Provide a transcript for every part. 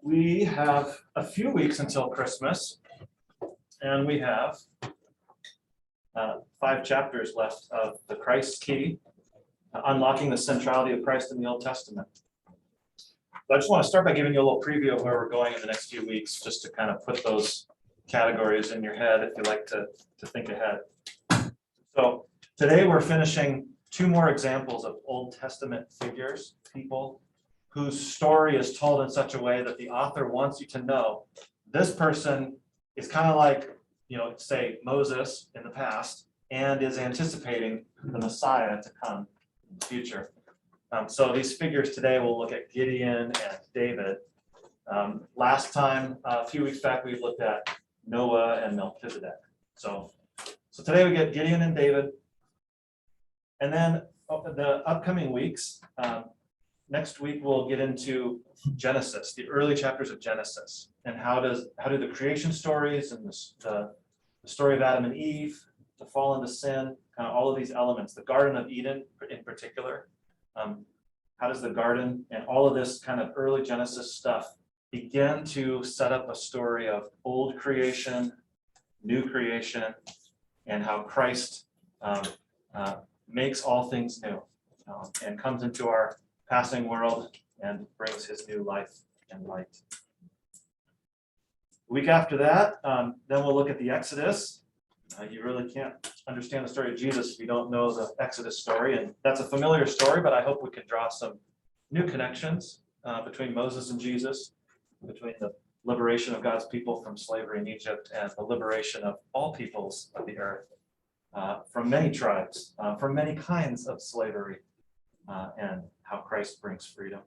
We have a few weeks until Christmas, and we have 5 chapters left of the Christ Key, unlocking the centrality of Christ in the Old Testament. So I just want to start by giving you a little preview of where we're going in the next few weeks, just to kind of put those categories in your head if you like to think ahead. So today we're finishing 2 more examples of Old Testament figures, people whose story is told in such a way that the author wants you to know this person is kind of like, say Moses in the past and is anticipating the Messiah to come in the future. So these figures today, we'll look at Gideon and David. Last time, a few weeks back, we looked at Noah and Melchizedek. So today we get Gideon and David. And then the upcoming weeks, next week we'll get into Genesis, the early chapters of Genesis, and how do the creation stories and the story of Adam and Eve, the fall into sin, kind of all of these elements, the Garden of Eden in particular, how does the garden and all of this kind of early Genesis stuff begin to set up a story of old creation, new creation, and how Christ makes all things new and comes into our passing world and brings his new life and light. The week after that, then we'll look at the Exodus. You really can't understand the story of Jesus if you don't know the Exodus story, and that's a familiar story, but I hope we can draw some new connections between Moses and Jesus, between the liberation of God's people from slavery in Egypt and the liberation of all peoples of the earth from many tribes, from many kinds of slavery, and how Christ brings freedom.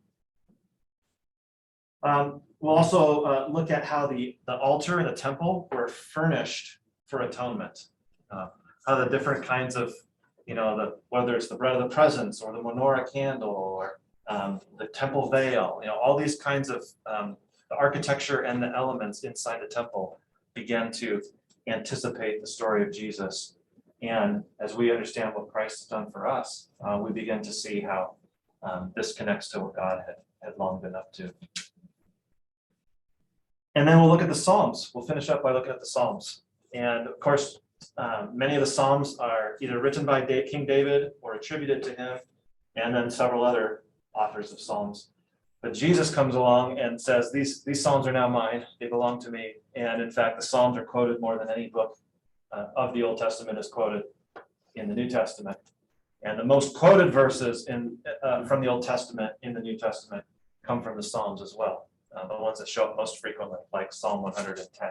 We'll also look at how the altar and the temple were furnished for atonement. How the different kinds of, whether it's the bread of the presence or the menorah candle or the temple veil, all these kinds of the architecture and the elements inside the temple began to anticipate the story of Jesus. And as we understand what Christ has done for us, we begin to see how this connects to what God had long been up to. And then we'll look at the Psalms. We'll finish up by looking at the Psalms. And of course, many of the Psalms are either written by King David or attributed to him, and then several other authors of Psalms. But Jesus comes along and says, these Psalms are now mine, they belong to me. And in fact, the Psalms are quoted more than any book of the Old Testament is quoted in the New Testament. And the most quoted verses from the Old Testament in the New Testament come from the Psalms as well. The ones that show up most frequently, like Psalm 110.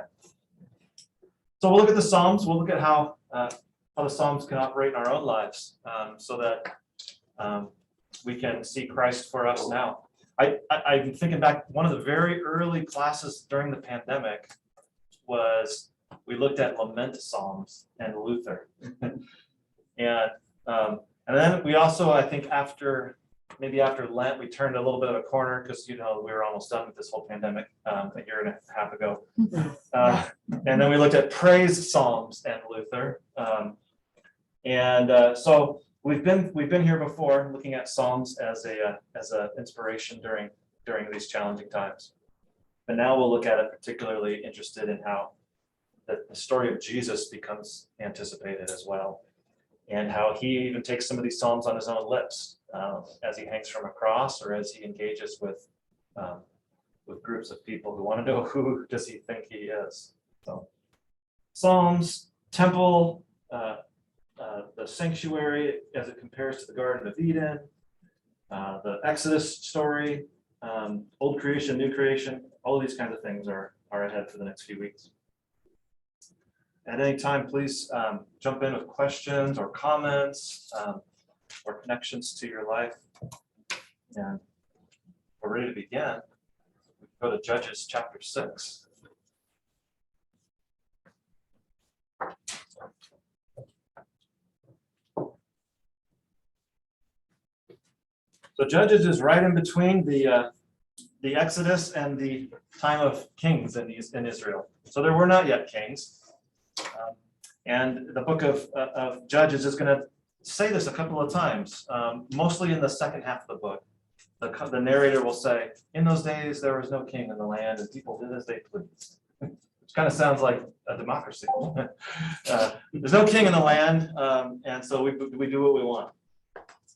So we'll look at the Psalms. We'll look at how the Psalms can operate in our own lives, so that we can see Christ for us now. I'm thinking back, one of the very early classes during the pandemic was we looked at lament Psalms and Luther. And then we also, I think maybe after Lent, we turned a little bit of a corner because, we were almost done with this whole pandemic a year and a half ago. And then we looked at praise Psalms and Luther. So we've been here before looking at Psalms as a inspiration during these challenging times. But now we'll look at it particularly interested in how the story of Jesus becomes anticipated as well, and how he even takes some of these Psalms on his own lips as he hangs from a cross or as he engages with groups of people who want to know who does he think he is. So Psalms, temple, the sanctuary as it compares to the Garden of Eden, the Exodus story, old creation, new creation, all of these kinds of things are ahead for the next few weeks. At any time, please jump in with questions or comments or connections to your life. And we're ready to begin. We go to Judges chapter 6. So Judges is right in between the Exodus and the time of kings in Israel. So there were not yet kings. And the book of Judges is going to say this a couple of times, mostly in the second half of the book. the narrator will say, in those days there was no king in the land and people did as they pleased. Which kind of sounds like a democracy. There's no king in the land, and so we do what we want.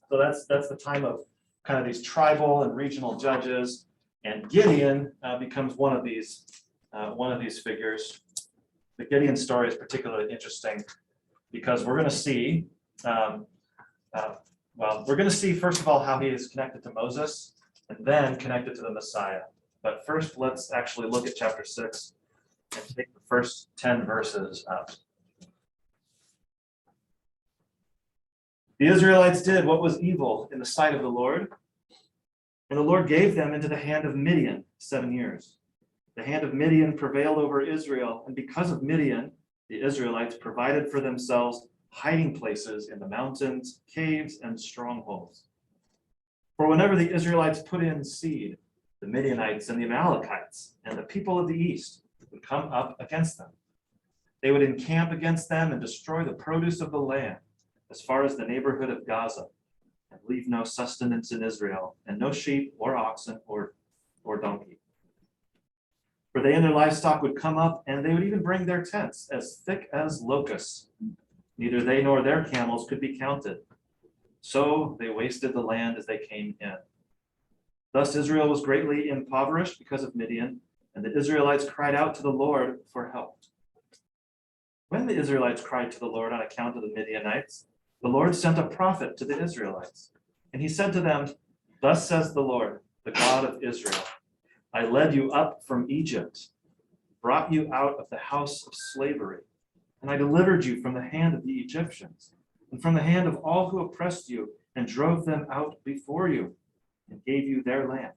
So that's the time of kind of these tribal and regional judges, and Gideon becomes one of these figures. The Gideon story is particularly interesting because we're going to see, we're going to see first of all how he is connected to Moses, and then connected to the Messiah. But first, let's actually look at chapter 6 and take the first 10 verses up. The Israelites did what was evil in the sight of the Lord, and the Lord gave them into the hand of Midian 7 years. The hand of Midian prevailed over Israel, and because of Midian, the Israelites provided for themselves hiding places in the mountains, caves, and strongholds. For whenever the Israelites put in seed, the Midianites and the Amalekites and the people of the east would come up against them. They would encamp against them and destroy the produce of the land as far as the neighborhood of Gaza, and leave no sustenance in Israel, and no sheep or oxen or donkey. For they and their livestock would come up, and they would even bring their tents as thick as locusts. Neither they nor their camels could be counted. So they wasted the land as they came in. Thus Israel was greatly impoverished because of Midian, and the Israelites cried out to the Lord for help. When the Israelites cried to the Lord on account of the Midianites, the Lord sent a prophet to the Israelites. And he said to them, "Thus says the Lord, the God of Israel, I led you up from Egypt, brought you out of the house of slavery, and I delivered you from the hand of the Egyptians, and from the hand of all who oppressed you, and drove them out before you, and gave you their land.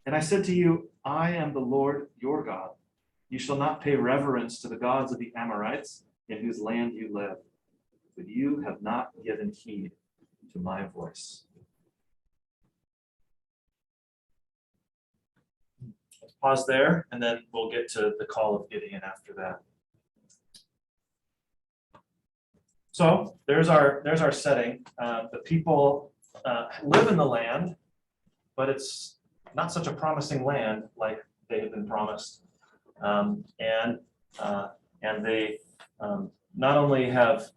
And I said to you, I am the Lord your God. You shall not pay reverence to the gods of the Amorites, in whose land you live. But you have not given heed to my voice." Let's pause there, and then we'll get to the call of Gideon after that. So there's our setting. The people live in the land, but it's not such a promising land like they had been promised. And they not only have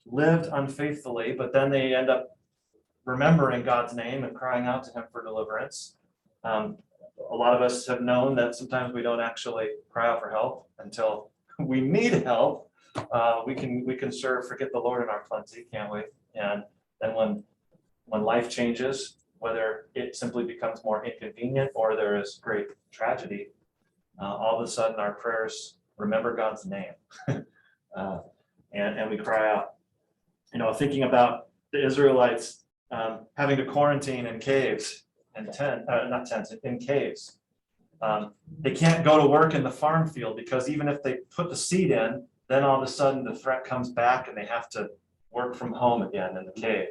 lived unfaithfully, but then they end up remembering God's name and crying out to him for deliverance. A lot of us have known that sometimes we don't actually cry out for help until we need help. We can sort of forget the Lord in our plenty, can't we? And then when life changes, whether it simply becomes more inconvenient or there is great tragedy, all of a sudden our prayers remember God's name, and we cry out. Thinking about the Israelites having to quarantine in caves and in caves. They can't go to work in the farm field because even if they put the seed in, then all of a sudden the threat comes back and they have to work from home again in the cave.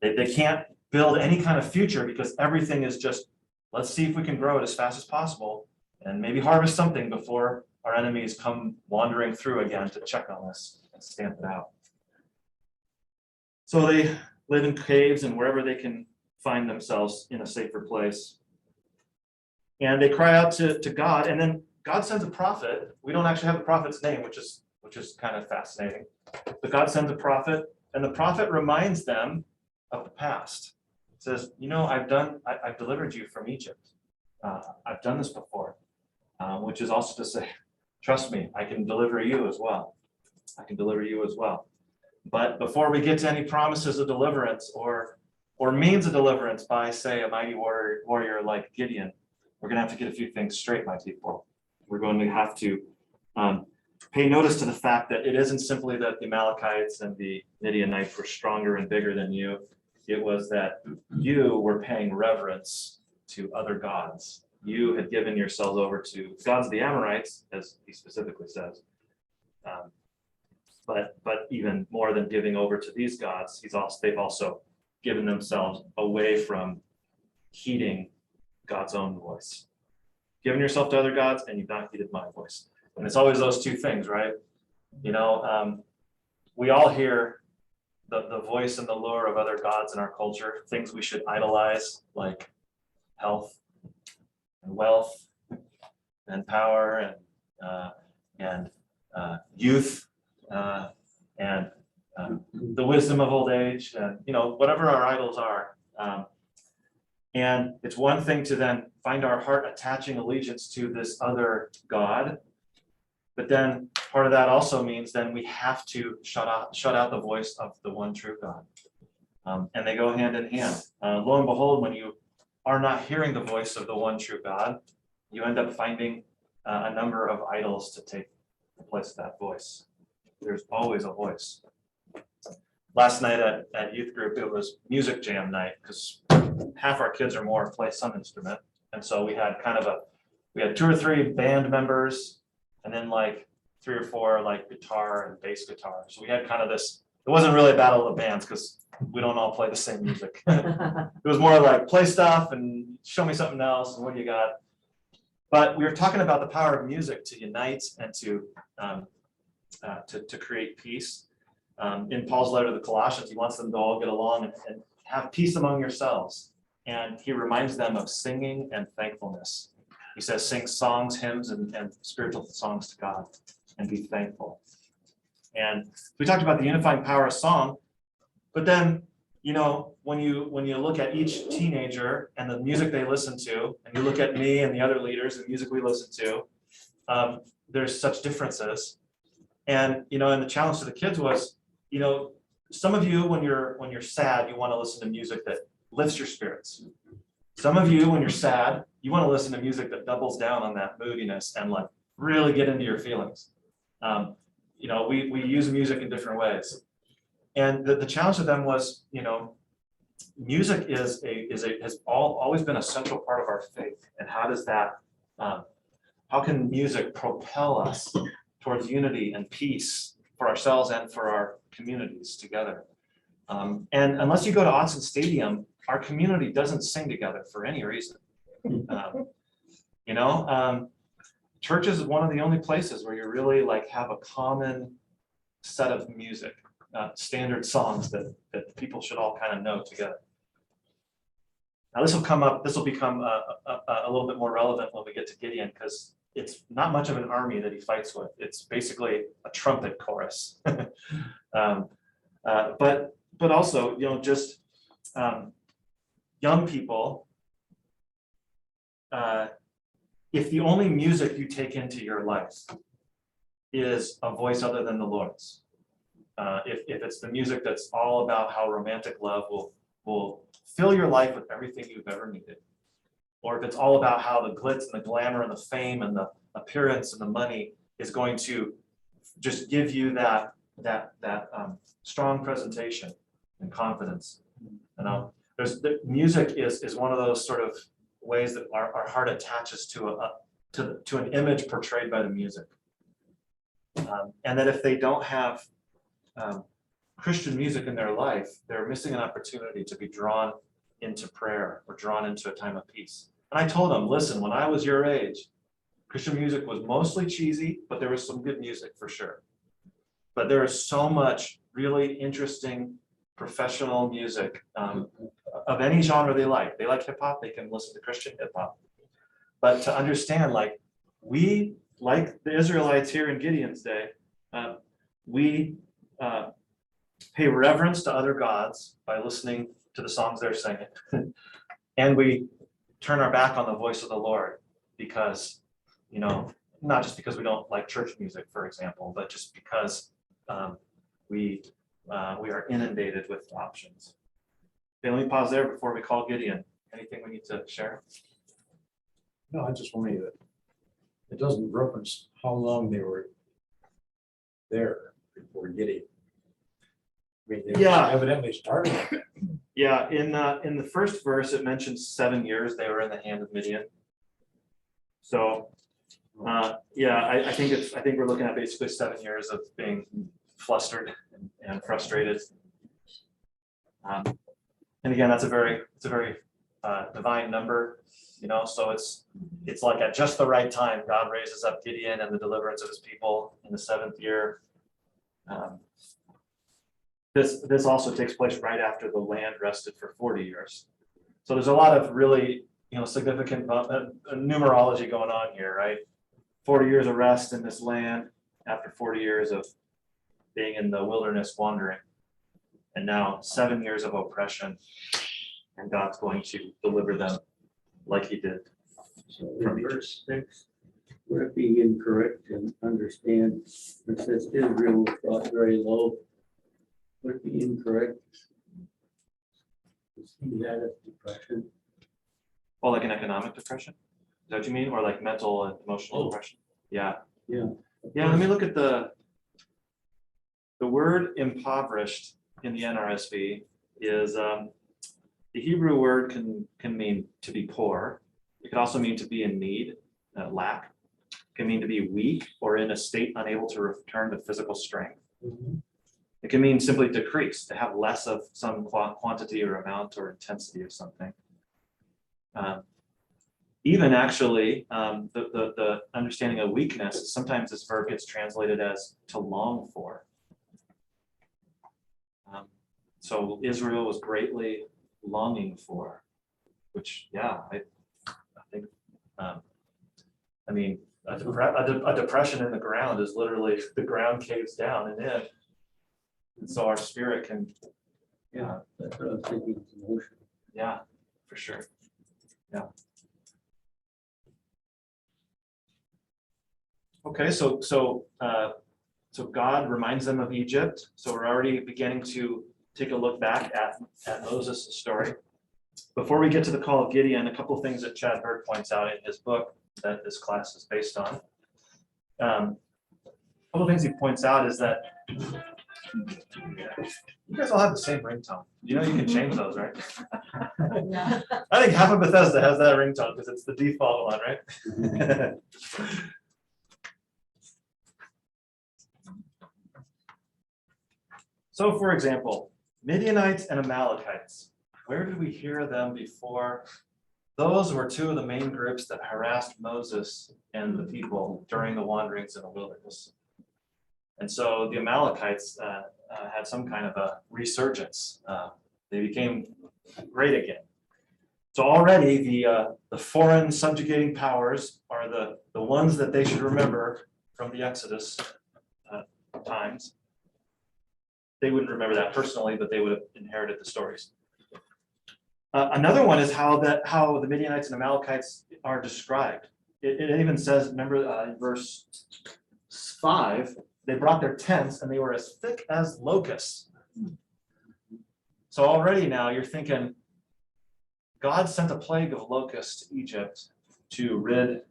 They can't build any kind of future because everything is just, let's see if we can grow it as fast as possible and maybe harvest something before our enemies come wandering through again to check on us and stamp it out. So they live in caves and wherever they can find themselves in a safer place. And they cry out to God, and then God sends a prophet. We don't actually have the prophet's name, which is kind of fascinating. But God sends a prophet, and the prophet reminds them of the past. It says, I've delivered you from Egypt. I've done this before, which is also to say, trust me, I can deliver you as well. I can deliver you as well. But before we get to any promises of deliverance or means of deliverance by, say, a mighty warrior like Gideon, we're going to have to get a few things straight, my people. We're going to have to pay notice to the fact that it isn't simply that the Amalekites and the Midianites were stronger and bigger than you. It was that you were paying reverence to other gods. You had given yourselves over to gods of the Amorites, as he specifically says. But even more than giving over to these gods, they've also given themselves away from heeding God's own voice. Given yourself to other gods, and you've not heeded my voice. And it's always those two things, right? We all hear the voice and the lure of other gods in our culture, things we should idolize, like health and wealth and power and youth and the wisdom of old age, and whatever our idols are. And it's one thing to then find our heart attaching allegiance to this other God, but then part of that also means then we have to shut out the voice of the one true God. And they go hand in hand. Lo and behold, when you are not hearing the voice of the one true God, you end up finding a number of idols to take the place of that voice. There's always a voice. Last night at youth group, it was music jam night because half our kids or more play some instrument. And so we had we had 2 or 3 band members and then like 3 or 4 like guitar and bass guitar. So we had kind of this, it wasn't really a battle of the bands because we don't all play the same music. It was more like play stuff and show me something else and what do you got? But we were talking about the power of music to unite and to create peace. In Paul's letter to the Colossians, he wants them to all get along and have peace among yourselves. And he reminds them of singing and thankfulness. He says, sing songs, hymns, and spiritual songs to God and be thankful. And we talked about the unifying power of song, but then, when you look at each teenager and the music they listen to, and you look at me and the other leaders and the music we listen to, there's such differences. And, and the challenge to the kids was, some of you, when you're sad, you want to listen to music that lifts your spirits. Some of you, when you're sad, you want to listen to music that doubles down on that moodiness and like really get into your feelings. We use music in different ways. And the challenge to them was, music has always been a central part of our faith. And how does that, how can music propel us towards unity and peace for ourselves and for our communities together? And unless you go to Autzen Stadium, our community doesn't sing together for any reason. Church is one of the only places where you really like have a common set of music, standard songs that people should all kind of know together. Now this will become a little bit more relevant when we get to Gideon, because it's not much of an army that he fights with. It's basically a trumpet chorus. But also, just young people, if the only music you take into your life is a voice other than the Lord's, if it's the music that's all about how romantic love will fill your life with everything you've ever needed, or if it's all about how the glitz and the glamour and the fame and the appearance and the money is going to just give you that strong presentation and confidence. Music is one of those sort of ways that our heart attaches to an image portrayed by the music, and that if they don't have Christian music in their life, they're missing an opportunity to be drawn into prayer or drawn into a time of peace. And I told them, listen, when I was your age, Christian music was mostly cheesy, but there was some good music for sure. But there is so much really interesting professional music of any genre they like. They like hip hop, they can listen to Christian hip hop. But to understand, like, we, like the Israelites here in Gideon's day, we pay reverence to other gods by listening to the songs they're singing. And we turn our back on the voice of the Lord because, not just because we don't like church music, for example, but just because we are inundated with options. Okay, let me pause there before we call Gideon. Anything we need to share? No, I just wanted to, it doesn't reference how long they were there before Gideon. I mean, they evidently started. Yeah, in the first verse, it mentions 7 years they were in the hand of Midian. So, I think we're looking at basically 7 years of being flustered and frustrated. And again, it's a very divine number, so it's like at just the right time, God raises up Gideon and the deliverance of his people in the 7th year. this also takes place right after the land rested for 40 years. So there's a lot of really, significant numerology going on here, right? 40 years of rest in this land after 40 years of being in the wilderness wandering. And now 7 years of oppression, and God's going to deliver them like he did. So in verse 6, would it be incorrect to understand, it says Israel was brought very low? Would it be incorrect to see that as depression? Oh, like an economic depression? Is that what you mean? Or like mental and emotional depression? Yeah. Yeah. Yeah, let me look at the word impoverished in the NRSV is the Hebrew word can mean to be poor. It could also mean to be in need, lack. It can mean to be weak or in a state unable to return to physical strength. Mhm. It can mean simply decrease, to have less of some quantity or amount or intensity of something. Even actually, the understanding of weakness, sometimes this verb gets translated as to long for. So Israel was greatly longing for, which, yeah, I think, a depression in the ground is literally the ground caves down and in. And so our spirit can, Yeah, that's what I was thinking, it's emotion. yeah, for sure. Yeah. Okay, so God reminds them of Egypt. So we're already beginning to take a look back at Moses' story. Before we get to the call of Gideon, a couple of things that Chad Bird points out in his book that this class is based on. A couple of things he points out is that you guys all have the same ringtone. You can change those, right? Yeah. I think half of Bethesda has that ringtone because it's the default one, right? So, for example, Midianites and Amalekites. Where did we hear them before? Those were two of the main groups that harassed Moses and the people during the wanderings in the wilderness. And so the Amalekites had some kind of a resurgence. They became great again. So already the foreign subjugating powers are the ones that they should remember from the Exodus times. They wouldn't remember that personally, but they would have inherited the stories. Another one is how the Midianites and Amalekites are described. It even says, remember in verse 5, they brought their tents and they were as thick as locusts. So already now you're thinking, God sent a plague of locusts to Egypt to rid,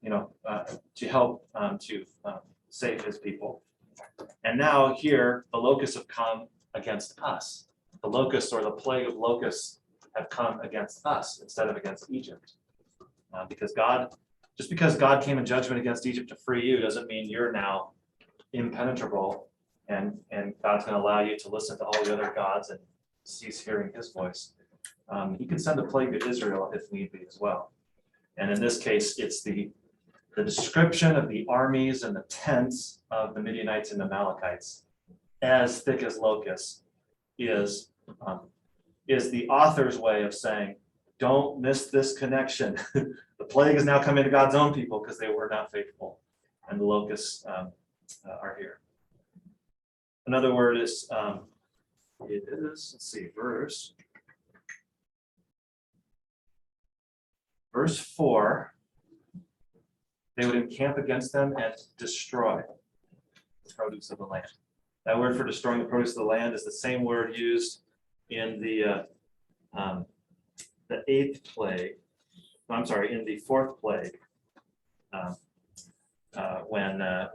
to help to save his people. And now here, the locusts have come against us. The locusts or the plague of locusts have come against us instead of against Egypt. Because God came in judgment against Egypt to free you doesn't mean you're now impenetrable and God's going to allow you to listen to all the other gods and cease hearing his voice. He can send a plague to Israel if need be as well. And in this case, it's the description of the armies and the tents of the Midianites and Amalekites as thick as locusts is the author's way of saying, don't miss this connection. The plague is now coming to God's own people because they were not faithful, and the locusts are here. Another word is, let's see, verse 4, they would encamp against them and destroy the produce of the land. That word for destroying the produce of the land is the same word used in the eighth plague. In the fourth plague, when the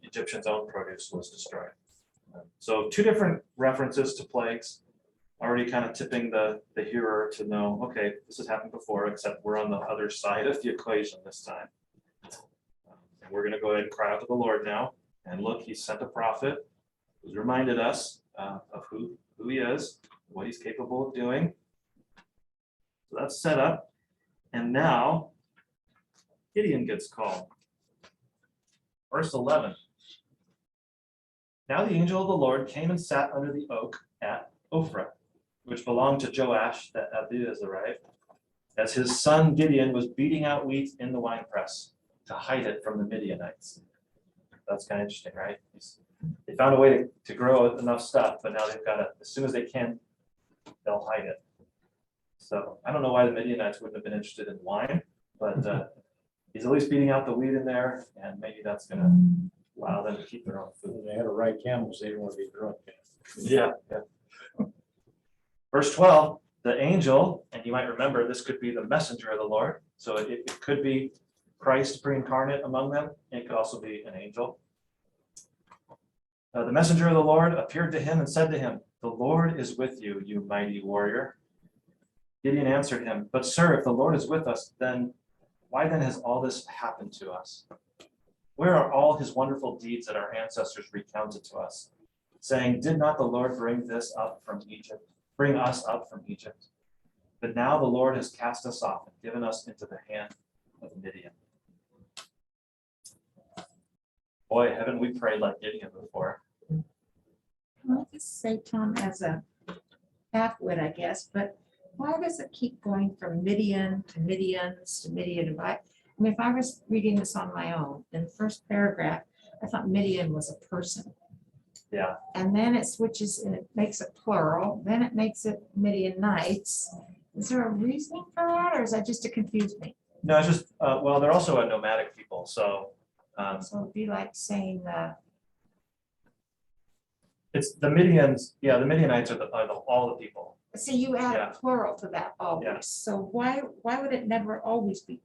Egyptians' own produce was destroyed. So two different references to plagues, already kind of tipping the hearer to know, okay, this has happened before, except we're on the other side of the equation this time. And we're going to go ahead and cry out to the Lord now. And look, he sent a prophet who's reminded us of who he is, what he's capable of doing. So that's set up. And now Gideon gets called. Verse 11. Now the angel of the Lord came and sat under the oak at Ophrah, which belonged to Joash that Abiezrite, as his son Gideon was beating out wheat in the winepress to hide it from the Midianites. That's kind of interesting, right? They found a way to grow enough stuff, but now they've got to, as soon as they can, they'll hide it. So I don't know why the Midianites wouldn't have been interested in wine, but he's at least beating out the wheat in there, and maybe that's going to allow them to keep their own food. They had to ride camels, they didn't want to be drunk. Yeah. Verse 12, the angel, and you might remember this could be the messenger of the Lord. So it could be Christ pre-incarnate among them. It could also be an angel. The messenger of the Lord appeared to him and said to him, "The Lord is with you, you mighty warrior." Gideon answered him, "But sir, if the Lord is with us, then why then has all this happened to us? Where are all his wonderful deeds that our ancestors recounted to us, saying, did not the Lord bring us up from Egypt? But now the Lord has cast us off and given us into the hand of Midian." Boy, haven't we prayed like Gideon before? Can I just say, Tom, as a half-wit, I guess, but why does it keep going from Midian to Midians to Midian? I mean, if I was reading this on my own, in the first paragraph, I thought Midian was a person. Yeah. And then it switches and it makes it plural, then it makes it Midianites. Is there a reasoning for that, or is that just to confuse me? No, it's just, well, they're also a nomadic people, so So it'd be like saying, it's the Midians, yeah, the Midianites are all the people. see, you add Yeah. a plural to that always, Yeah. so why would it never always be?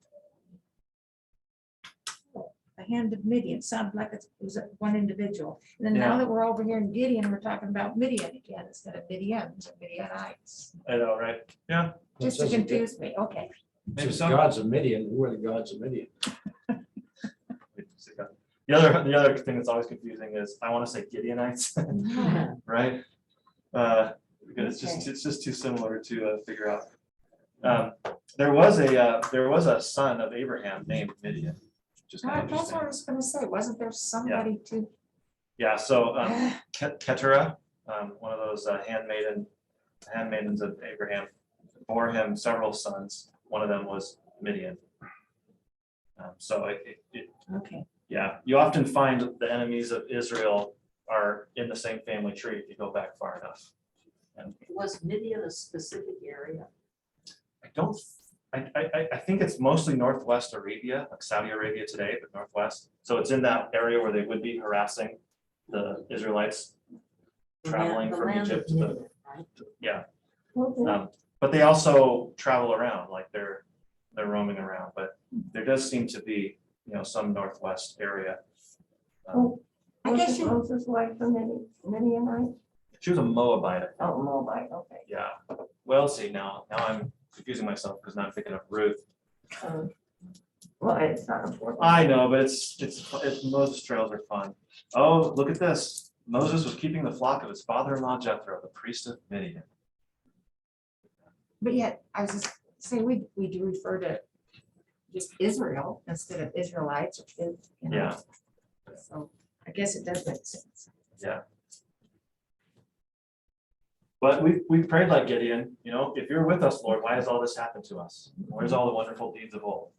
The hand of Midian sounded like it was one individual, and then now Yeah. that we're over here in Gideon, we're talking about Midian again instead of Midians or Midianites, I know, right? Yeah. just to confuse me, okay. Maybe It's so. gods of Midian, who are the gods of Midian? The other thing that's always confusing is I want to say Gideonites, right? Because it's just too similar to figure out. There was a son of Abraham named Midian, which is kind of That's what I interesting. was gonna say, wasn't there somebody to? Yeah, so Keturah, one of those handmaidens of Abraham, bore him several sons. One of them was Midian. So Okay. yeah, you often find the enemies of Israel are in the same family tree if you go back far enough. And Was Midian a specific area? I think it's mostly Northwest Arabia, like Saudi Arabia today, but Northwest. So it's in that area where they would be harassing the Israelites traveling The from land of Egypt to the, Midian, right? yeah. Okay. But they also travel around, like they're roaming around, but there does seem to be, some Northwest area. I guess you, Moses' wife from Midianite? She was a Moabite. Oh, Moabite, okay. Yeah. Well, see, now I'm confusing myself because now I'm thinking of Ruth. Well, it's not important. I know, but it's Moses trails are fun. Oh, look at this. Moses was keeping the flock of his father-in-law Jethro, the priest of Midian. but yet, I was just saying, we do refer to just Israel instead of Israelites, or, Yeah. So I guess it does make sense. But we prayed like Gideon, if you're with us, Lord, why has all this happened to us? Where's all the wonderful deeds of old?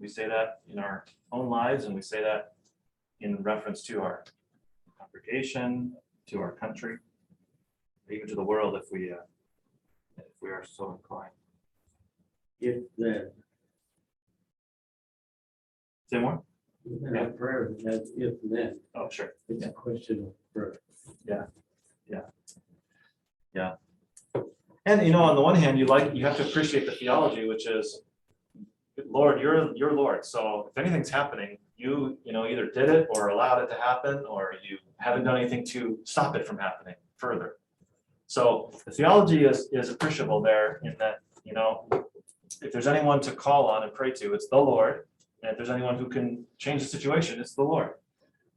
We say that in our own lives, and we say that in reference to our congregation, to our country, even to the world if we are so inclined. If then, Say more? a prayer that has if then, Oh, sure. it's a question of prayer. And on the one hand, you have to appreciate the theology, which is, Lord, you're Lord. So if anything's happening, you either did it or allowed it to happen, or you haven't done anything to stop it from happening further. So the theology is appreciable there in that, if there's anyone to call on and pray to, it's the Lord. And if there's anyone who can change the situation, it's the Lord.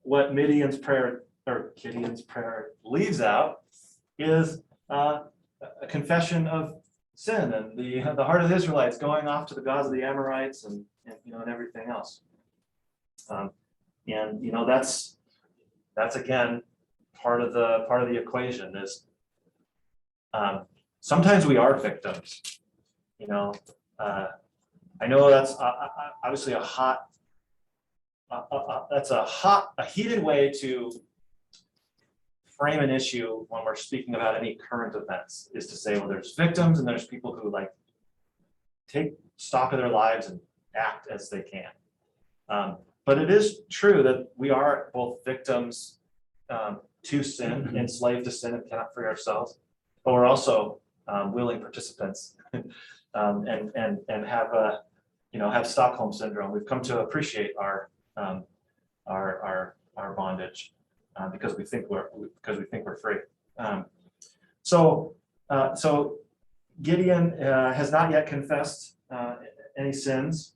What Gideon's prayer leaves out is a confession of sin and the heart of the Israelites going off to the gods of the Amorites and everything else. That's again part of the equation is sometimes we are victims. You know, I know that's obviously a heated way to frame an issue when we're speaking about any current events, is to say, well, there's victims and there's people who like take stock of their lives and act as they can. But it is true that we are both victims to sin, enslaved to sin and cannot free ourselves, but we're also willing participants and have Stockholm syndrome. We've come to appreciate our bondage because we think we're free. So Gideon has not yet confessed any sins.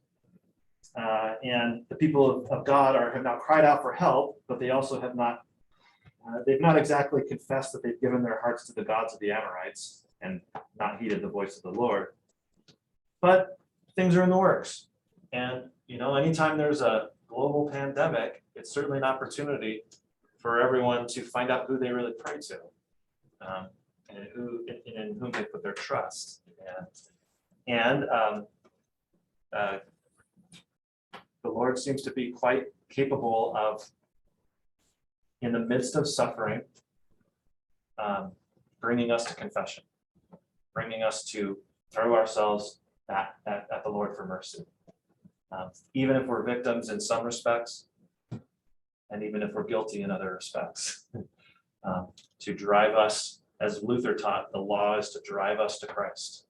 And the people of God have now cried out for help, but they also have not, they've not exactly confessed that they've given their hearts to the gods of the Amorites and not heeded the voice of the Lord. But things are in the works. And, anytime there's a global pandemic, it's certainly an opportunity for everyone to find out who they really pray to and in whom they put their trust. And the Lord seems to be quite capable of, in the midst of suffering, bringing us to confession, bringing us to throw ourselves at the Lord for mercy. Even if we're victims in some respects, and even if we're guilty in other respects, to drive us, as Luther taught, the law is to drive us to Christ.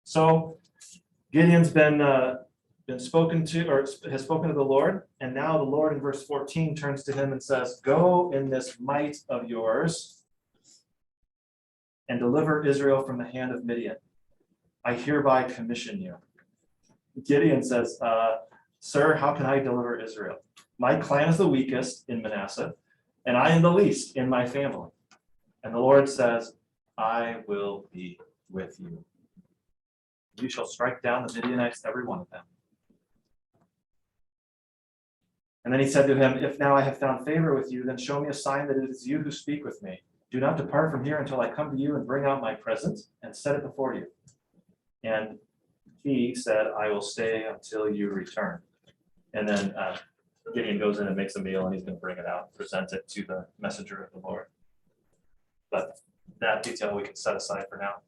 So Gideon's been spoken to, or has spoken to the Lord, and now the Lord in verse 14 turns to him and says, "Go in this might of yours and deliver Israel from the hand of Midian. I hereby commission you." Gideon says, "Sir, how can I deliver Israel? My clan is the weakest in Manasseh, and I am the least in my family." And the Lord says, "I will be with you. You shall strike down the Midianites, every one of them." And then he said to him, "If now I have found favor with you, then show me a sign that it is you who speak with me. Do not depart from here until I come to you and bring out my present and set it before you." And he said, "I will stay until you return." And then Gideon goes in and makes a meal, and he's going to bring it out, present it to the messenger of the Lord. But that detail we can set aside for now.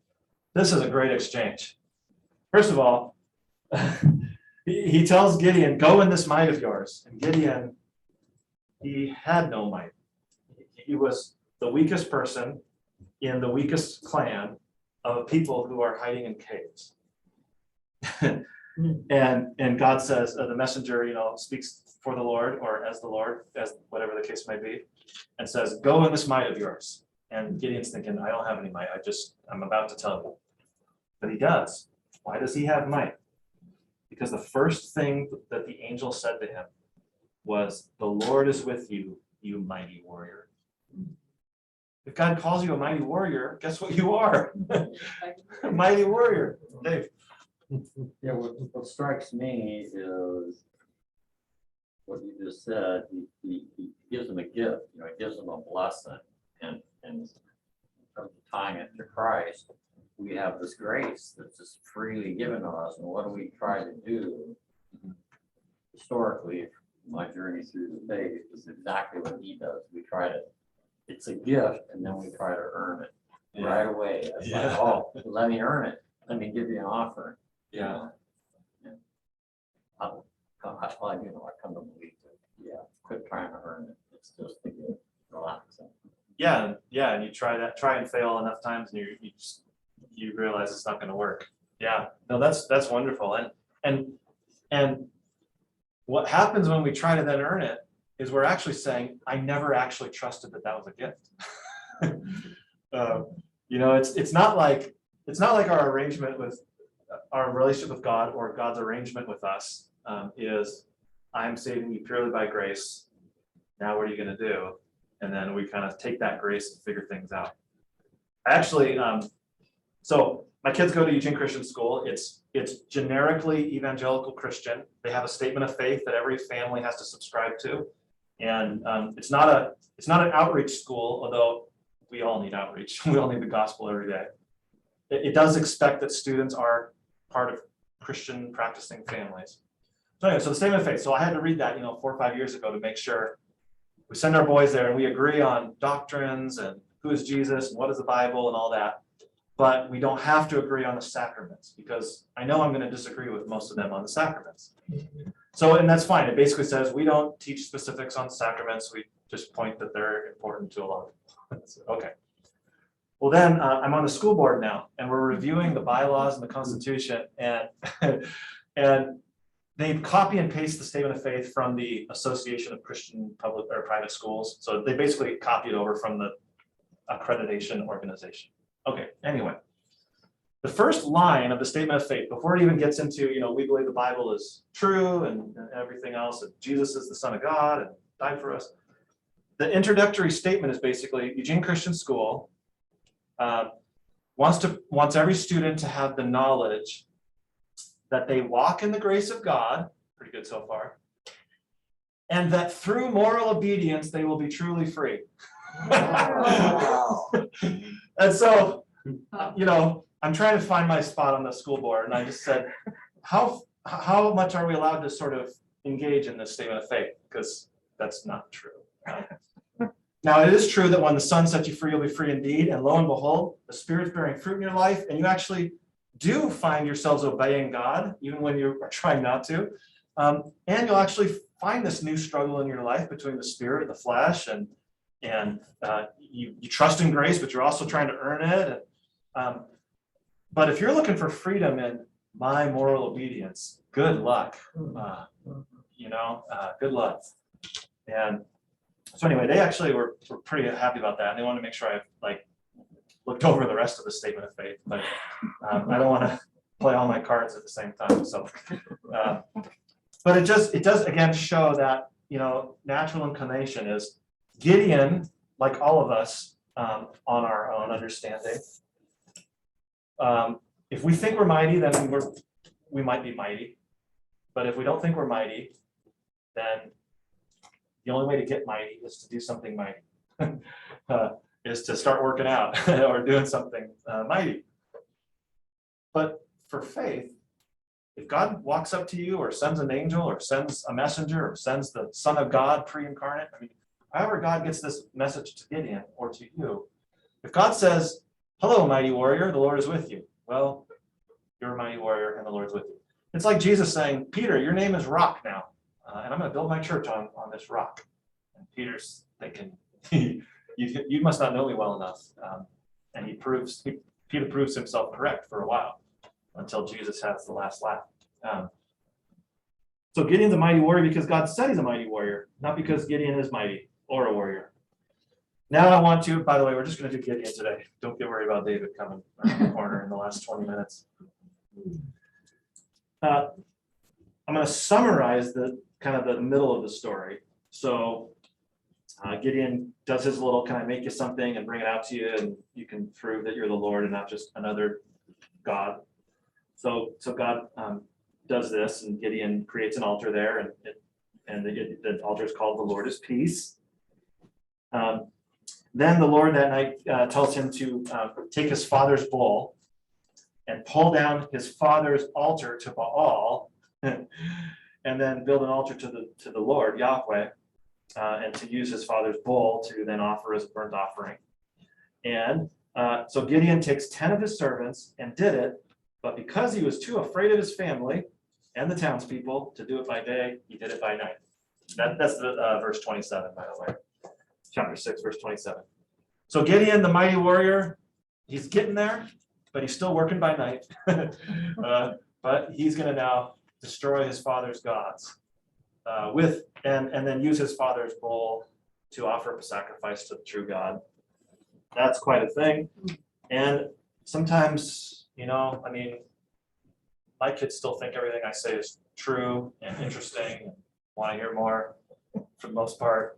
This is a great exchange. First of all, he tells Gideon, "Go in this might of yours." And Gideon, he had no might. He was the weakest person in the weakest clan of people who are hiding in caves. And God says, the messenger, speaks for the Lord, or as the Lord, as whatever the case may be, and says, "Go in this might of yours." And Gideon's thinking, "I don't have any might. I'm about to tell you." But he does. Why does he have might? Because the first thing that the angel said to him was, "The Lord is with you, you mighty warrior." If God calls you a mighty warrior, guess what you are? A mighty warrior. Dave. Yeah, what strikes me is what you just said. He gives them a gift, he gives them a blessing, and tying it to Christ, we have this grace that's just freely given to us. And what do we try to do? Historically, my journey through the faith is exactly what he does. It's a gift, and then we try to earn it right away. It's like, "Oh, let me earn it. Let me give you an offering." Yeah. I come to believe that. Quit trying to earn it. It's just a gift. Relax. Yeah, and you try and fail enough times, and you realize it's not going to work. Yeah, no, that's wonderful. And what happens when we try to then earn it is we're actually saying, "I never actually trusted that was a gift." It's not like our arrangement with our relationship with God, or God's arrangement with us is, "I'm saving you purely by grace. Now what are you going to do?" And then we kind of take that grace and figure things out. Actually, so my kids go to Eugene Christian School. It's generically evangelical Christian. They have a statement of faith that every family has to subscribe to. And it's not an outreach school, although we all need outreach. We all need the gospel every day. It does expect that students are part of Christian practicing families. So anyway, so the statement of faith. So I had to read that, 4 or 5 years ago to make sure we send our boys there and we agree on doctrines and who is Jesus and what is the Bible and all that. But we don't have to agree on the sacraments, because I know I'm going to disagree with most of them on the sacraments. So, and that's fine. It basically says we don't teach specifics on sacraments. We just point that they're important to a lot of people. Okay. Well, then I'm on the school board now, and we're reviewing the bylaws and the Constitution, and and they copy and paste the statement of faith from the Association of Christian Public or Private Schools. So they basically copied over from the accreditation organization. Okay, anyway, the first line of the statement of faith, before it even gets into, we believe the Bible is true and everything else, that Jesus is the Son of God and died for us. The introductory statement is basically Eugene Christian School wants every student to have the knowledge that they walk in the grace of God, pretty good so far, and that through moral obedience they will be truly free. And so, I'm trying to find my spot on the school board, and I just said, how much are we allowed to sort of engage in this statement of faith? Because that's not true. Now, it is true that when the Son sets you free, you'll be free indeed. And lo and behold, the Spirit's bearing fruit in your life, and you actually do find yourselves obeying God, even when you are trying not to. And you'll actually find this new struggle in your life between the Spirit and the flesh, and you trust in grace, but you're also trying to earn it. But if you're looking for freedom in my moral obedience, good luck. Good luck. And so anyway, they actually were pretty happy about that. And they wanted to make sure I looked over the rest of the statement of faith, but I don't want to play all my cards at the same time. So, but it does again show that natural inclination is Gideon, like all of us, on our own understanding. If we think we're mighty, then we might be mighty. But if we don't think we're mighty, then the only way to get mighty is to do something mighty, is to start working out or doing something mighty. But for faith, if God walks up to you or sends an angel or sends a messenger or sends the Son of God pre-incarnate, however God gets this message to Gideon or to you, if God says, hello, mighty warrior, the Lord is with you. Well, you're a mighty warrior and the Lord's with you. It's like Jesus saying, Peter, your name is Rock now, and I'm going to build my church on this rock. And Peter's thinking, you must not know me well enough. And Peter proves himself correct for a while until Jesus has the last laugh. So Gideon's a mighty warrior because God said he's a mighty warrior, not because Gideon is mighty or a warrior. Now I want to, by the way, we're just going to do Gideon today. Don't get worried about David coming around the corner in the last 20 minutes. I'm going to summarize the middle of the story. So Gideon does his little, can I make you something and bring it out to you, and you can prove that you're the Lord and not just another God. So God does this, and Gideon creates an altar there, and the altar is called the Lord is Peace. Then the Lord that night tells him to take his father's bull and pull down his father's altar to Baal, and then build an altar to the Lord, Yahweh, and to use his father's bull to then offer as a burnt offering. And so Gideon takes 10 of his servants and did it, but because he was too afraid of his family and the townspeople to do it by day, he did it by night. That's the verse 27, by the way. Chapter 6, verse 27. So Gideon, the mighty warrior, he's getting there, but he's still working by night. But he's going to now destroy his father's gods and then use his father's bull to offer up a sacrifice to the true God. That's quite a thing. And sometimes, my kids still think everything I say is true and interesting and want to hear more for the most part.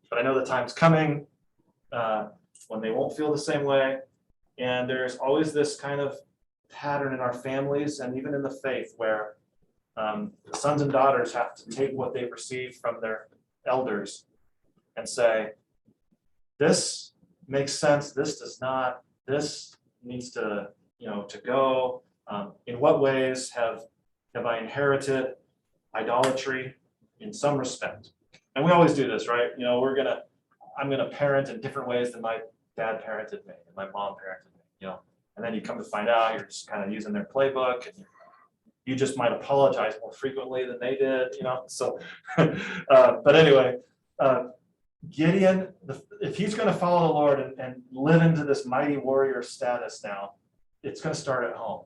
But I know the time's coming when they won't feel the same way. And there's always this kind of pattern in our families and even in the faith where the sons and daughters have to take what they've received from their elders and say, this makes sense, this does not, this needs to, to go. In what ways have I inherited idolatry in some respect? And we always do this, right? I'm gonna parent in different ways than my dad parented me, and my mom parented me, and then you come to find out you're just kind of using their playbook, and you just might apologize more frequently than they did, so, but anyway, Gideon, if he's gonna follow the Lord and live into this mighty warrior status now, it's gonna start at home.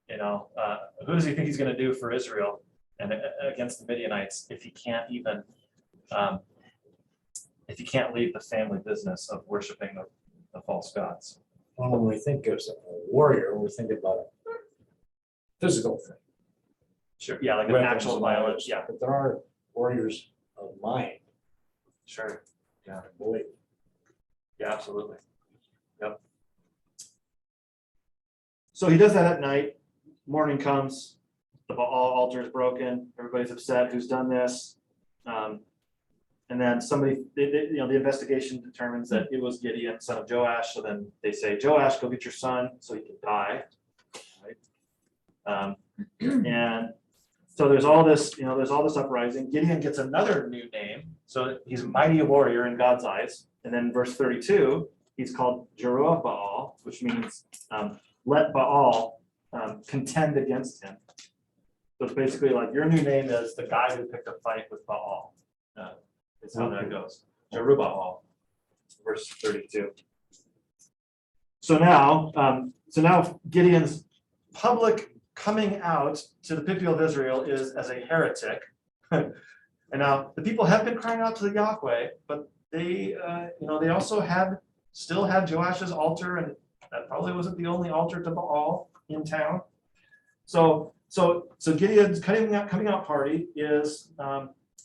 Who does he think he's gonna do for Israel and against the Midianites if he can't even, if he can't leave the family business of worshiping the false gods? Well, when we think of a warrior, we think about a physical thing. Sure, yeah, like an Weapons, actual violence, yeah, But there are warriors of mind, sure, I believe. yeah, absolutely. Yep. So he does that at night. Morning comes, the altar is broken, everybody's upset, who's done this? And then somebody, the investigation determines that it was Gideon, son of Joash. So then they say, Joash, go get your son so he can die. Right? And so there's all this, there's all this uprising. Gideon gets another new name. So he's a mighty warrior in God's eyes. And then verse 32, he's called Jerubbaal, which means let Baal contend against him. So it's basically like your new name is the guy who picked a fight with Baal. Is how that goes. Jerubbaal, verse 32. So now Gideon's public coming out to the people of Israel is as a heretic. And now the people have been crying out to the Yahweh, but they, they also still had Joash's altar, and that probably wasn't the only altar to Baal in town. So Gideon's coming out party is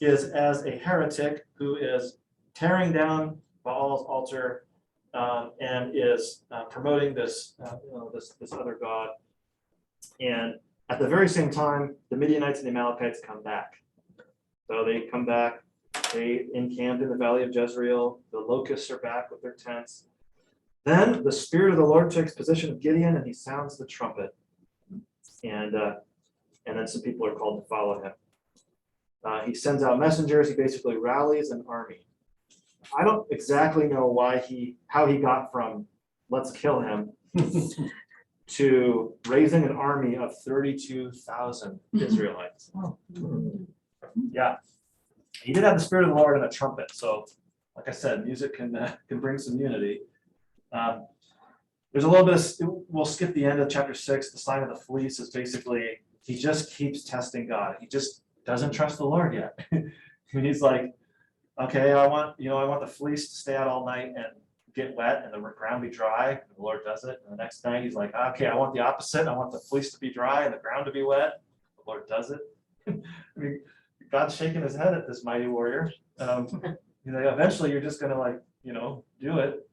as a heretic who is tearing down Baal's altar and is promoting this other god. And at the very same time, the Midianites and the Amalekites come back. So they come back, they encamped in the valley of Jezreel, the locusts are back with their tents. Then the Spirit of the Lord takes possession of Gideon and he sounds the trumpet. And then some people are called to follow him. He sends out messengers, he basically rallies an army. I don't exactly know how he got from let's kill him to raising an army of 32,000 Israelites. Yeah, he did have the Spirit of the Lord and a trumpet. So, like I said, music can bring some unity. There's a little bit we'll skip the end of chapter 6. The sign of the fleece is basically he just keeps testing God. He just doesn't trust the Lord yet. He's like, okay, I want the fleece to stay out all night and get wet and the ground be dry. And the Lord does it. And the next night he's like, okay, I want the opposite. I want the fleece to be dry and the ground to be wet. The Lord does it. I mean, God's shaking his head at this mighty warrior. Eventually you're just gonna do it.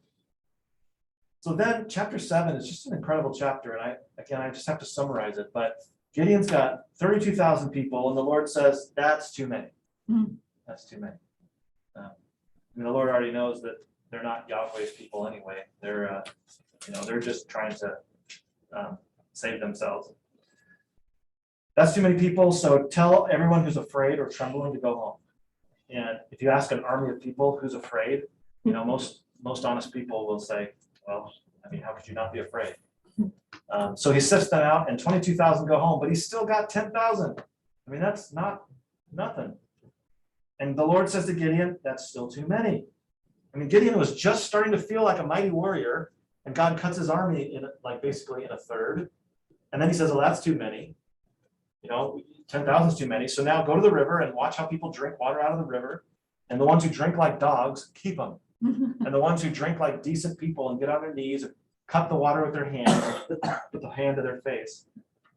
So then chapter 7 is just an incredible chapter. And I just have to summarize it, but Gideon's got 32,000 people and the Lord says, that's too many. That's too many. The Lord already knows that they're not Yahweh's people anyway. They're just trying to save themselves. That's too many people. So tell everyone who's afraid or trembling to go home. And if you ask an army of people who's afraid, most honest people will say, well, how could you not be afraid? So he sifts them out and 22,000 go home, but he's still got 10,000. That's not nothing. And the Lord says to Gideon, that's still too many. Gideon was just starting to feel like a mighty warrior, and God cuts his army basically in a third. And then he says, well, that's too many. 10,000 is too many. So now go to the river and watch how people drink water out of the river. And the ones who drink like dogs, keep them. And the ones who drink like decent people and get on their knees and cut the water with their hands, with the hand to their face,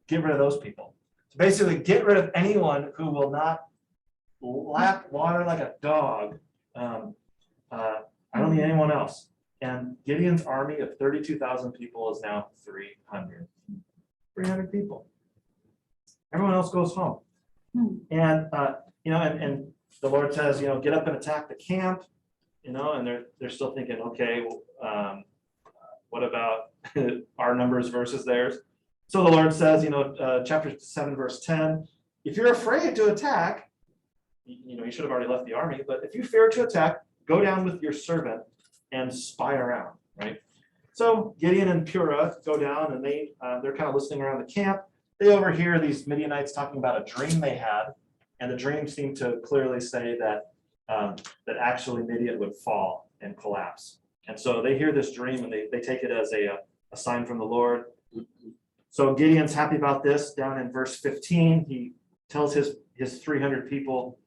get rid of those people. So basically, get rid of anyone who will not lap water like a dog. I don't need anyone else. And Gideon's army of 32,000 people is now 300. 300 people. Everyone else goes home. And and the Lord says, get up and attack the camp. and they're still thinking, okay, what about our numbers versus theirs? So the Lord says, chapter 7, verse 10, if you're afraid to attack, you should have already left the army, but if you fear to attack, go down with your servant and spy around, right? So Gideon and Purah go down, and they're kind of listening around the camp. They overhear these Midianites talking about a dream they had, and the dream seemed to clearly say that actually Midian would fall and collapse. And so they hear this dream, and they take it as a sign from the Lord. So Gideon's happy about this. Down in verse 15, he tells his 300 people,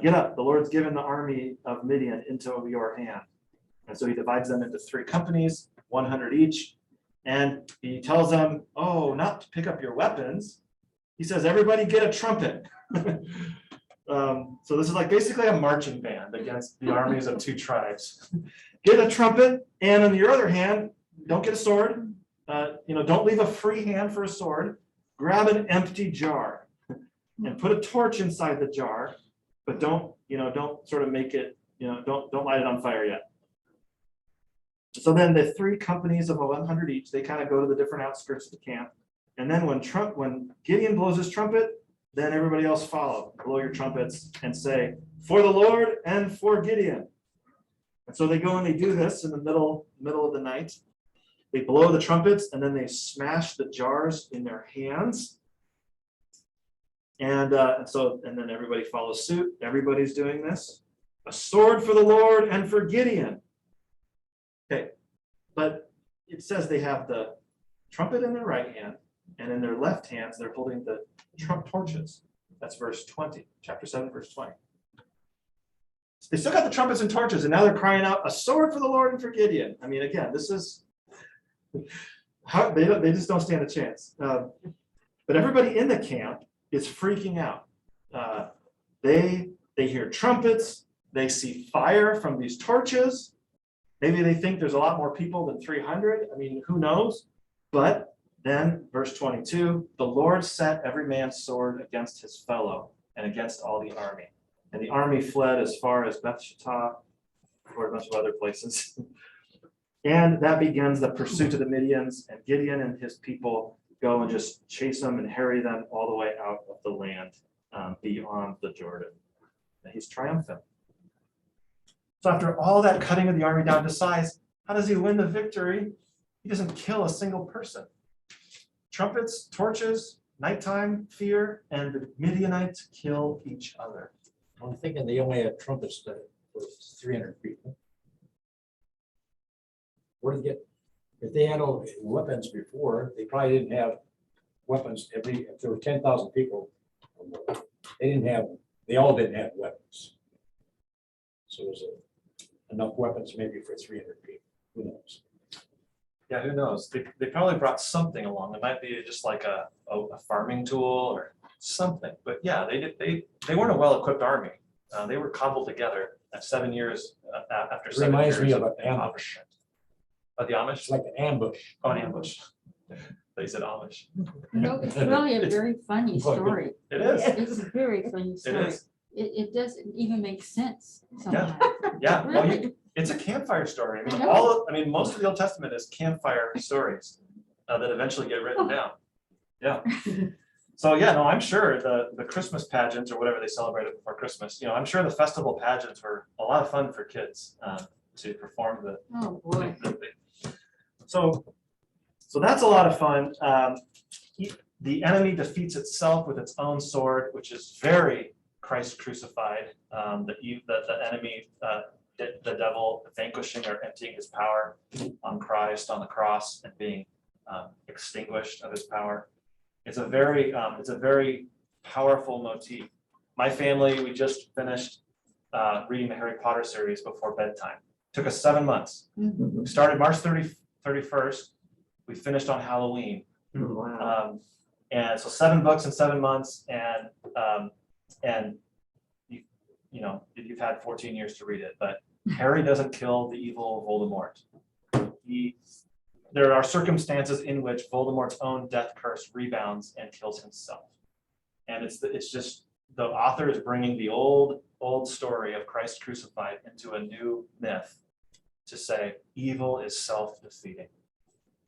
get up, the Lord's given the army of Midian into your hand. And so he divides them into 3 companies, 100 each. And he tells them, not to pick up your weapons. He says, everybody get a trumpet. So this is like basically a marching band against the armies of 2 tribes. Get a trumpet, and on your other hand, don't get a sword. Don't leave a free hand for a sword. Grab an empty jar and put a torch inside the jar, but don't sort of make it, don't light it on fire yet. So then the 3 companies of 100 each, they kind of go to the different outskirts of the camp. And then when Gideon blows his trumpet, then everybody else follow, blow your trumpets and say, for the Lord and for Gideon. And so they go and they do this in the middle of the night. They blow the trumpets, and then they smash the jars in their hands. And then everybody follows suit. Everybody's doing this. A sword for the Lord and for Gideon. Okay, but it says they have the trumpet in their right hand, and in their left hands, they're holding the torches. That's verse 20, chapter 7, verse 20. They still got the trumpets and torches, and now they're crying out, a sword for the Lord and for Gideon. I mean, again, this is how they just don't stand a chance. But everybody in the camp is freaking out. They hear trumpets, they see fire from these torches. Maybe they think there's a lot more people than 300. I mean, who knows? But then, verse 22, the Lord set every man's sword against his fellow and against all the army. And the army fled as far as Beth-Shittah, or a bunch of other places. And that begins the pursuit of the Midians, and Gideon and his people go and just chase them and harry them all the way out of the land beyond the Jordan. And he's triumphant. So after all that cutting of the army down to size, how does he win the victory? He doesn't kill a single person. Trumpets, torches, nighttime, fear, and the Midianites kill each other. I'm thinking they only had trumpets for 300 people. Where did they get, if they had all weapons before, they probably didn't have weapons if there were 10,000 people or more, they all didn't have weapons. So there's enough weapons maybe for 300 people, who knows? Yeah, who knows? They probably brought something along. It might be just like a farming tool or something. But yeah, they weren't a well-equipped army. They were cobbled together at 7 years after 7 years. Reminds me of an ambush. impoverishment. Of the Amish? It's like an ambush. Oh, an ambush. They said Amish. It's really a very funny story. It is. It's a very funny It story. is. It doesn't even make sense sometimes. Yeah. Well, Really? it's a campfire story. I know. Most of the Old Testament is campfire stories that eventually get written down. Yeah. So yeah, no, I'm sure the Christmas pageants or whatever they celebrated before Christmas, I'm sure the festival pageants were a lot of fun for kids to perform the. Oh, boy. So that's a lot of fun. The enemy defeats itself with its own sword, which is very Christ crucified. The enemy, the devil vanquishing or emptying his power on Christ on the cross and being extinguished of his power. It's a very powerful motif. My family, we just finished reading the Harry Potter series before bedtime. Took us 7 months. We started March 31st. We finished on Halloween. Wow. And so 7 books in 7 months, and you've had 14 years to read it, but Harry doesn't kill the evil Voldemort. There are circumstances in which Voldemort's own death curse rebounds and kills himself. And it's just the author is bringing the old story of Christ crucified into a new myth to say evil is self-defeating.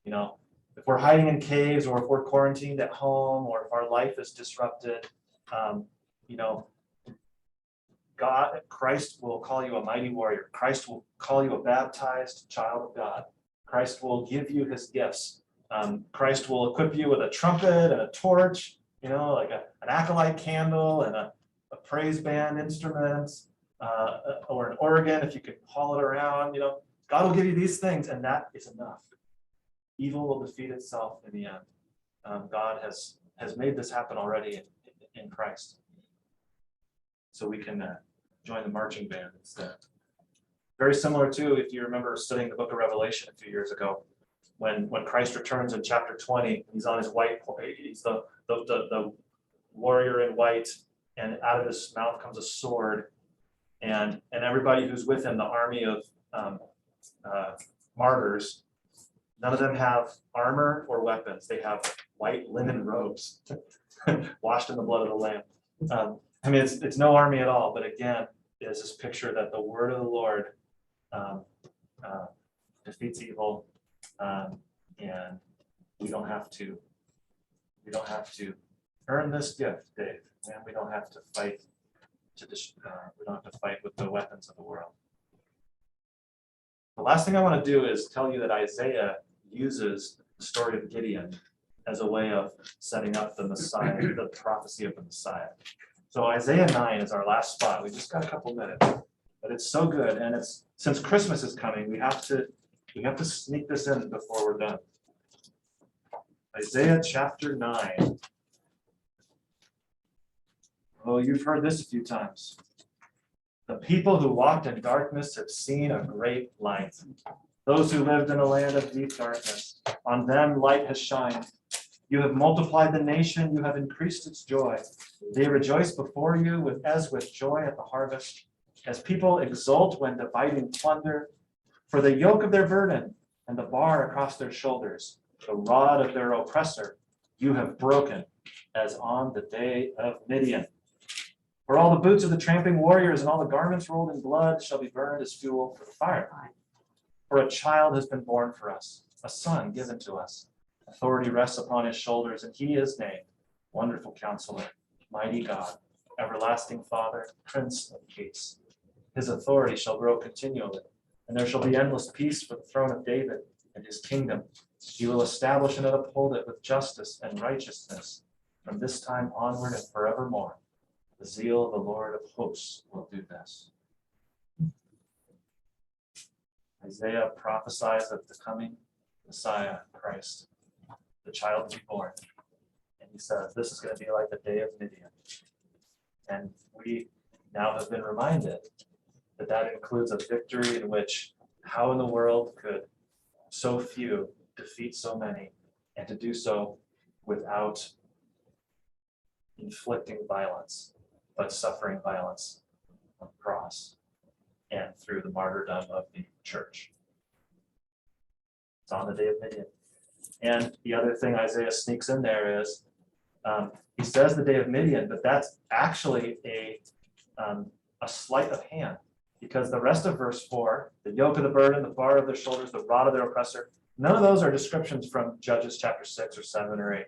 You know, if we're hiding in caves, or if we're quarantined at home, or if our life is disrupted, you know, Christ will call you a mighty warrior. Christ will call you a baptized child of God. Christ will give you his gifts. Christ will equip you with a trumpet and a torch, you know, like an acolyte candle and a praise band instrument, or an organ if you could haul it around. You know, God will give you these things, and that is enough. Evil will defeat itself in the end. God has made this happen already in Christ. So we can join the marching band instead. Very similar to, if you remember studying the book of Revelation a few years ago, when Christ returns in chapter 20, he's on his white, he's the warrior in white, and out of his mouth comes a sword, and everybody who's with him, the army of martyrs, none of them have armor or weapons. They have white linen robes washed in the blood of the Lamb. I mean, it's no army at all, but again, it's this picture that the word of the Lord defeats evil, and we don't have to earn this gift, Dave, and we don't have to fight we don't have to fight with the weapons of the world. The last thing I want to do is tell you that Isaiah uses the story of Gideon as a way of setting up the Messiah, the prophecy of the Messiah. So Isaiah 9 is our last spot. We just got a couple minutes, but it's so good. And it's, since Christmas is coming, we have to sneak this in before we're done. Isaiah chapter 9. Oh, you've heard this a few times. The people who walked in darkness have seen a great light. Those who lived in a land of deep darkness, on them light has shined. You have multiplied the nation, you have increased its joy. They rejoice before you as with joy at the harvest, as people exult when dividing plunder. For the yoke of their burden and the bar across their shoulders, the rod of their oppressor, you have broken, as on the day of Midian. For all the boots of the tramping warriors and all the garments rolled in blood shall be burned as fuel for the fire. For a child has been born for us, a son given to us. Authority rests upon his shoulders, and he is named Wonderful Counselor, Mighty God, Everlasting Father, Prince of Peace. His authority shall grow continually, and there shall be endless peace for the throne of David and his kingdom. He will establish and uphold it with justice and righteousness from this time onward and forevermore. The zeal of the Lord of hosts will do this. Isaiah prophesies of the coming Messiah, Christ, the child to be born. And he says, this is going to be like the day of Midian. And we now have been reminded that that includes a victory in which how in the world could so few defeat so many, and to do so without inflicting violence, but suffering violence on the cross and through the martyrdom of the church. It's on the day of Midian. And the other thing Isaiah sneaks in there is, he says the day of Midian, but that's actually a sleight of hand, because the rest of verse 4, the yoke of the burden, the bar of their shoulders, the rod of their oppressor, none of those are descriptions from Judges chapter 6 or 7 or 8.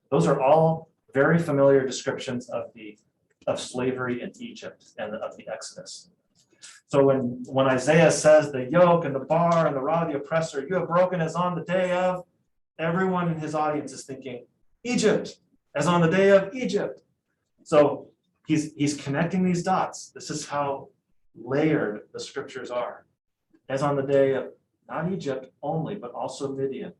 Those are all very familiar descriptions of slavery in Egypt and of the Exodus. So when Isaiah says the yoke and the bar and the rod of the oppressor, you have broken as on the day of, everyone in his audience is thinking Egypt, as on the day of Egypt. So he's connecting these dots. This is how layered the scriptures are. As on the day of not Egypt only, but also Midian.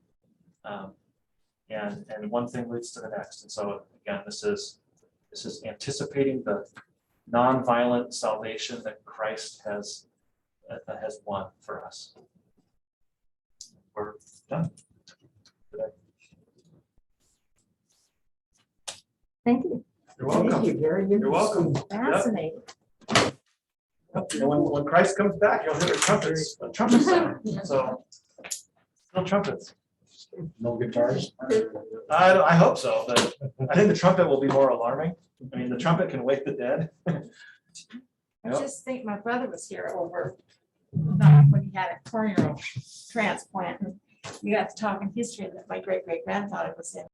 And one thing leads to the next. And so again, this is anticipating the nonviolent salvation that Christ has won for us. We're done today. Thank you. You're welcome. Thank you, very You're welcome. Fascinating. You know, when Christ comes back, you'll hear the trumpets sound. So still trumpets. No guitars? I hope so, but I think the trumpet will be more alarming. I mean, the trumpet can wake the dead. I Yep. just think my brother was here over, when he had a corneal transplant. And we got to talking history that my great great grandfather was in.